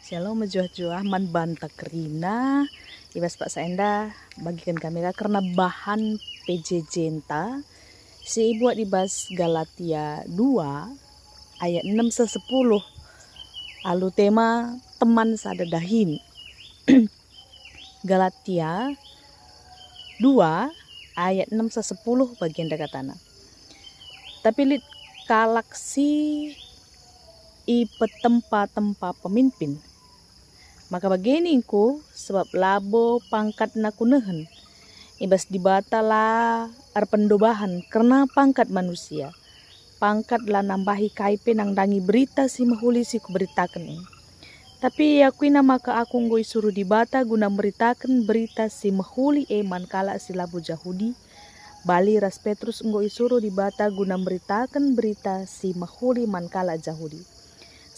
Shalom menjuah-juah man banta kerina ibas pak saenda bagikan kamera karena bahan PJJ si buat dibas Galatia 2 ayat 6 se 10 alu tema teman sadadahin. Galatia 2 ayat 6 se 10 bagian dekatana. Tapi lit kalaksi i petempa-tempa pemimpin. Maka begini ku sebab labo pangkat na kunehen ibas dibatala pendobahan karena pangkat manusia. Pangkat lah nambahi kaipe nang dangi berita si mahuli si kuberitakan ini. Tapi aku maka aku ngoi suruh dibata guna beritakan berita si mahuli eman kala si labo Jahudi. Bali ras Petrus ngoi suruh dibata guna beritakan berita si mahuli man kala Jahudi.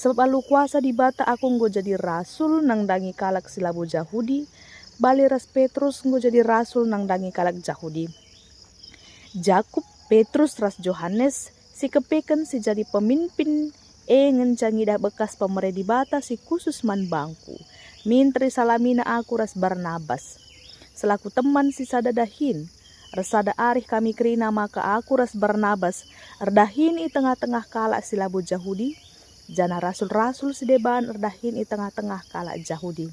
Sebab alu kuasa dibata aku nggo jadi rasul nang dangi kalak silabo Jahudi. Bali ras Petrus nggo jadi rasul nang dangi kalak Jahudi. Jakub, Petrus ras Johannes si kepeken si jadi pemimpin ngencangi dah bekas pemere dibata si khusus man bangku. Mintri salamina aku ras Barnabas. Selaku teman si sadadahin. Resada arih kami kerina maka aku ras Barnabas. Erdahin i tengah-tengah kalak silabo Jahudi. Jana rasul-rasul sedeban erdahin i tengah-tengah kala Jahudi.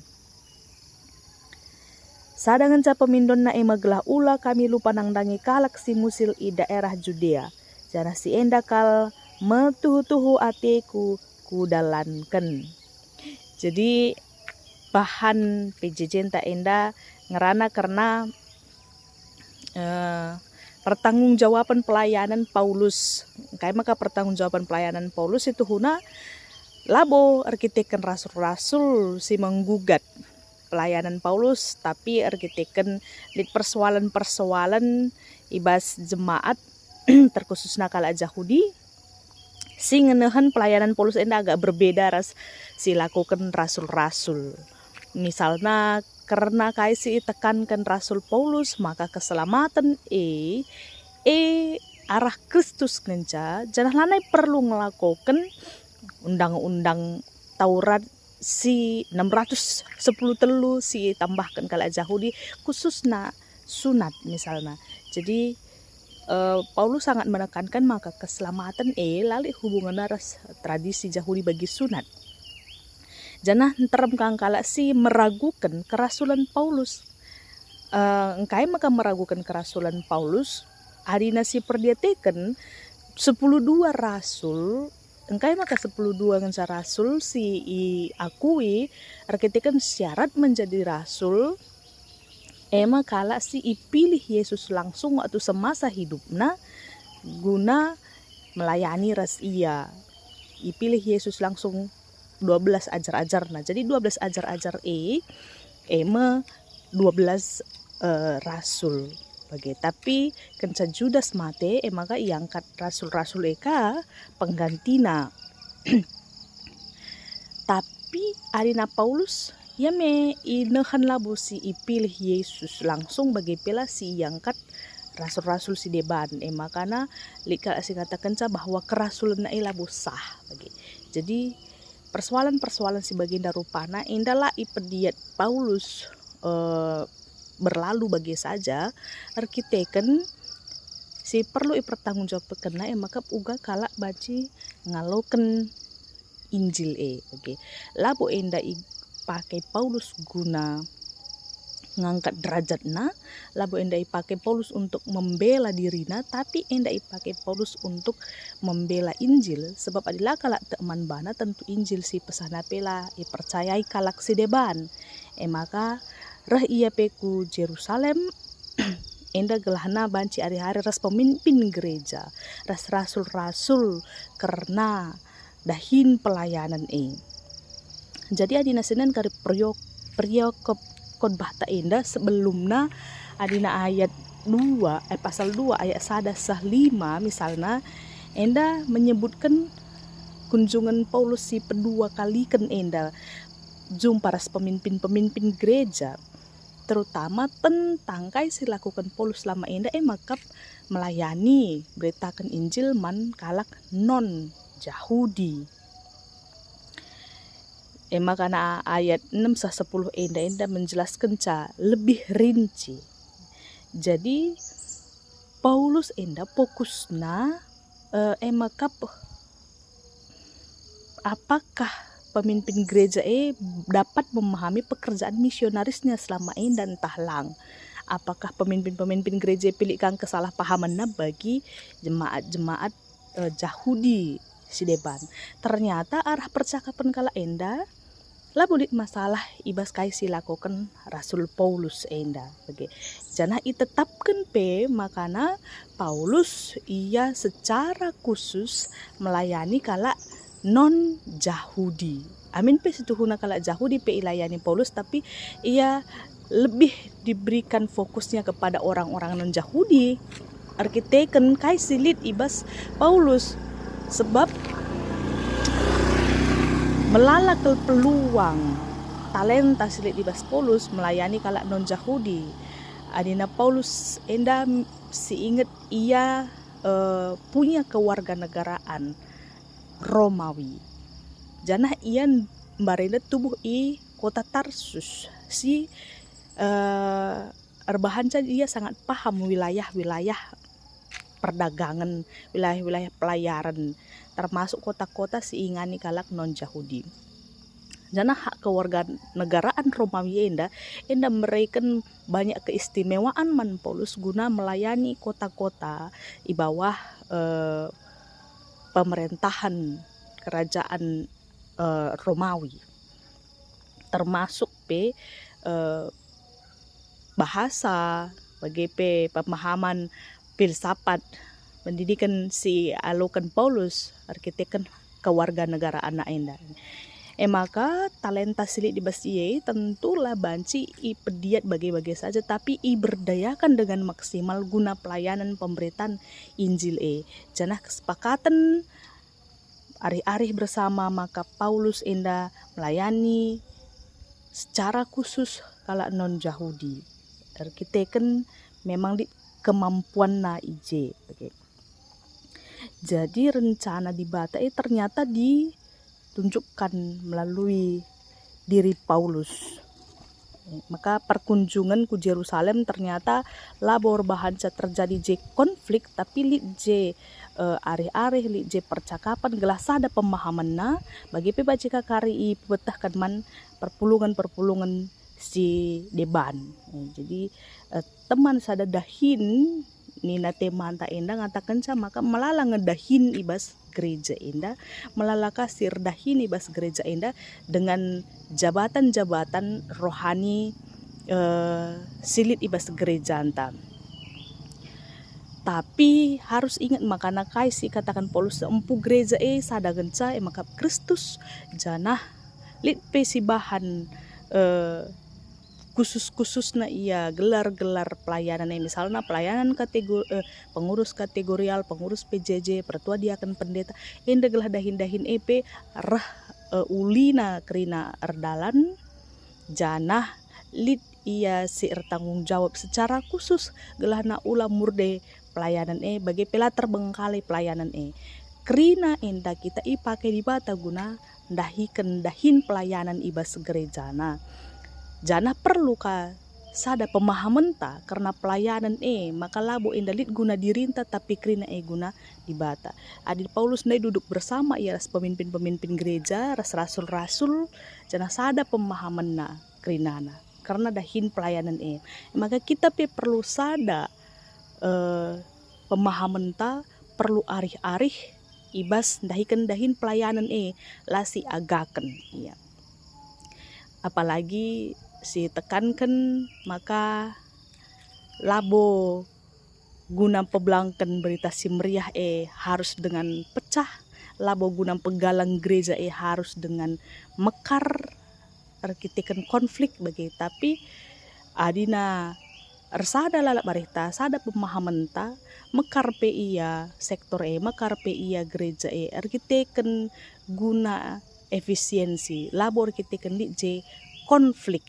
Sadangan ca pemindon na maglah ula kami lupa nang dangi kalak si musil i daerah Judea. Jana si enda kal metuhu-tuhu ateku kudalanken. Jadi bahan PJJ ta enda ngerana karena pertanggungjawaban pelayanan Paulus. Kayak maka pertanggungjawaban pelayanan Paulus itu huna labo arkiteken rasul-rasul si menggugat pelayanan Paulus, tapi arkiteken di persoalan-persoalan ibas jemaat terkhususnya kala Jahudi si ngenehan pelayanan Paulus ini agak berbeda ras si lakukan rasul-rasul. Misalnya karena kaisi tekankan rasul Paulus maka keselamatan arah Kristus ngenca jangan lanai perlu ngelakukan undang-undang Taurat si 610 telu si tambahkan kala Jahudi khususnya sunat misalnya. Jadi Paulus sangat menekankan maka keselamatan lali hubungan ras tradisi Jahudi bagi sunat. Janah terem kala si meragukan kerasulan Paulus. Engkai maka meragukan kerasulan Paulus. Adina si perdiateken 12 rasul. Engkai maka 12 ngensa rasul si akui arkiteken syarat menjadi rasul. Kala si ipilih Yesus langsung waktu semasa hidupna guna melayani ras ia. Ipilih Yesus langsung 12 ajar-ajar. Nah, jadi 12 ajar-ajar 12 rasul. Bagi tapi kenca Judas mate maka iangkat rasul-rasul eka penggantina. Tapi adina Paulus ya inehan labu si ipilih Yesus langsung bagi pela si iangkat rasul-rasul si deban makana lika si katakan bahwa kerasulan labu sah bagi. Jadi persoalan-persoalan si baginda rupana indalah ipediat Paulus berlalu bagi saja arkiteken si perlu ipertanggungjawabkan maka uga kala baci ngaloken Injil oke. Labo enda pakai Paulus guna ngangkat derajatna, labo enda pakai Paulus untuk membela dirina, tapi enda pakai Paulus untuk membela Injil sebab adalah kalak teman bana tentu Injil si pesana pela percayai kalak si deban maka rah ia peku Jerusalem enda gelahna banci hari-hari ras pemimpin gereja ras rasul-rasul karena dahin pelayanan jadi adina senen kari priok khotbah ta enda sebelumna adina ayat 2 pasal 2 ayat 1 sah 5 misalnya enda menyebutkan kunjungan Paulus si kedua kali kan enda jumpa ras pemimpin-pemimpin gereja terutama tentang kaisi lakukan Paulus selama enda makap melayani beritakan Injil man kalak non Yahudi. Makana ayat 6 sa 10 enda menjelaskan lebih rinci. Jadi Paulus enda fokusna makap apakah pemimpin gereja dapat memahami pekerjaan misionarisnya selama ini dan tahlang. Apakah pemimpin-pemimpin gereja pilihkan kesalahpahaman bagi jemaat-jemaat Yahudi si deban. Ternyata arah percakapan kala enda lah bulit masalah ibas kaisi lakukan Rasul Paulus enda. Jana itetapkan makana Paulus ia secara khusus melayani kala non Yahudi. Amin situhuna kala Yahudi ilayani Paulus, tapi ia lebih diberikan fokusnya kepada orang-orang non Yahudi. Arkiteken kaisilit ibas Paulus sebab melalakal peluang talenta silit ibas Paulus melayani kala non Yahudi. Adina Paulus enda ingat ia punya kewarganegaraan Romawi. Janah ian barenda tubuh kota Tarsus si Arbahanca dia sangat paham wilayah-wilayah perdagangan, wilayah-wilayah pelayaran, termasuk kota-kota si ingani kalak non Yahudi. Jana hak kewarganegaraan Romawi enda memberikan banyak keistimewaan man Paulus guna melayani kota-kota di bawah pemerintahan kerajaan Romawi, termasuk bahasa bagi pemahaman filsafat pendidikan si alokan Paulus arkiteken kewarganegaraan enda. Maka talenta silik di basie tentulah banci pediat bagi-bagi saja, tapi berdayakan dengan maksimal guna pelayanan pemberitaan Injil Janah kesepakatan arih-arih bersama, maka Paulus enda melayani secara khusus kala non Yahudi. Arkiteken memang di kemampuan Jadi rencana di Bata ternyata ditunjukkan melalui diri Paulus. Maka perkunjungan ke Yerusalem ternyata labor bahanca terjadi konflik, tapi arih-arih percakapan gelas ada pemahaman bagi pebajika kari betahkan man perpulungan si deban. Jadi teman sada dahin nina teman tak enda ngatakan maka melala ngedahin ibas gereja enda, melala kasir dahin ibas gereja enda dengan jabatan-jabatan rohani silit ibas gereja anta. Tapi harus ingat makana kaisi katakan Paulus empu gereja sada genca maka Kristus janah lit si bahan khusus-khususnya ia gelar-gelar pelayanan misalnya pelayanan pengurus kategorial, pengurus PJJ, pertua diaken pendeta enda gelah dahin-dahin rah ulina kerina erdalan janah lit ia si tanggung jawab secara khusus gelah na ulah murde pelayanan bagi pelatar bengkali pelayanan kerina enda kita pakai di Bata guna dahin pelayanan ibas gerejana. Jana perlu sada pemahaman karena pelayanan maka labo endalit guna dirinta tapi krina guna di Bata. Adil Paulus duduk bersama ras pemimpin-pemimpin gereja, ras rasul-rasul, jana sada pemahaman krinana karena dahin pelayanan maka kita perlu sada pemahaman perlu arih-arih ibas dahin pelayanan lasi agaken ya. Apalagi si tekankan maka labo guna pebelangkan berita si meriah harus dengan pecah, labo guna pegalang gereja harus dengan mekar arkiteken konflik bagi tapi adina ersada lalak barita sada pemahaman mekar ia sektor mekar ia gereja arkiteken guna efisiensi labor arkiteken konflik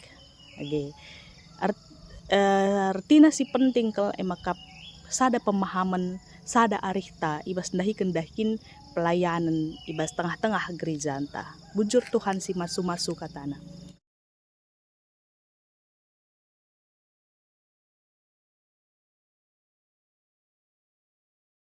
artinya si penting kalau emakap sada pemahaman sada arihta ibas kendahin pelayanan ibas tengah-tengah gereja anta. Bujur Tuhan si masu-masu katana.